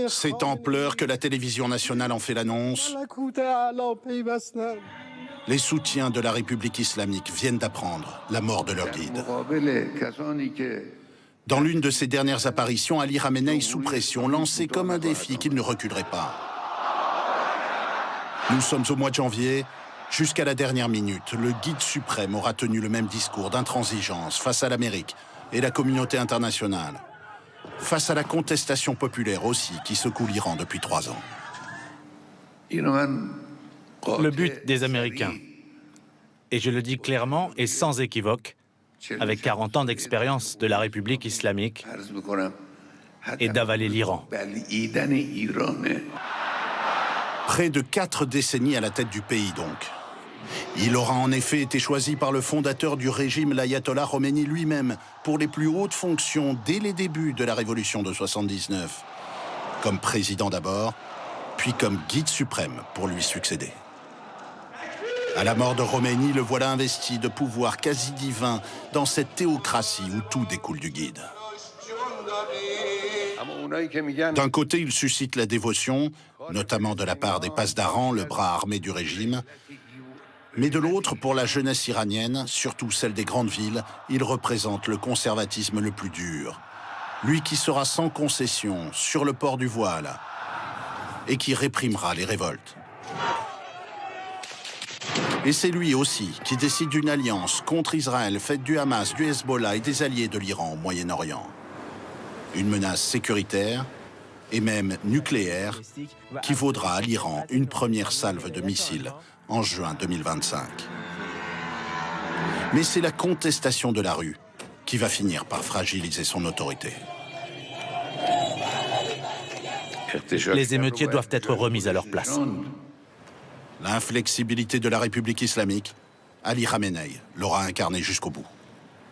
C'est en pleurs que la télévision nationale en fait l'annonce. Les soutiens de la République islamique viennent d'apprendre la mort de leur guide. Dans l'une de ses dernières apparitions, Ali Khamenei, sous pression, lançait comme un défi qu'il ne reculerait pas. Nous sommes au mois de janvier. Jusqu'à la dernière minute, le guide suprême aura tenu le même discours d'intransigeance face à l'Amérique et la communauté internationale. Face à la contestation populaire aussi qui secoue l'Iran depuis 3 ans. Le but des Américains, et je le dis clairement et sans équivoque, avec 40 ans d'expérience de la République islamique, est d'avaler l'Iran. Près de 4 décennies à la tête du pays donc. Il aura en effet été choisi par le fondateur du régime, l'ayatollah Khomeini lui-même, pour les plus hautes fonctions dès les débuts de la révolution de 79. Comme président d'abord, puis comme guide suprême pour lui succéder. À la mort de Khomeini, le voilà investi de pouvoirs quasi divins dans cette théocratie où tout découle du guide. D'un côté, il suscite la dévotion, notamment de la part des pasdaran, le bras armé du régime. Mais de l'autre, pour la jeunesse iranienne, surtout celle des grandes villes, il représente le conservatisme le plus dur. Lui qui sera sans concession sur le port du voile et qui réprimera les révoltes. Et c'est lui aussi qui décide d'une alliance contre Israël faite du Hamas, du Hezbollah et des alliés de l'Iran au Moyen-Orient. Une menace sécuritaire et même nucléaire qui vaudra à l'Iran une première salve de missiles en juin 2025. Mais c'est la contestation de la rue qui va finir par fragiliser son autorité. Les émeutiers doivent être remis à leur place. L'inflexibilité de la République islamique, Ali Khamenei l'aura incarné jusqu'au bout.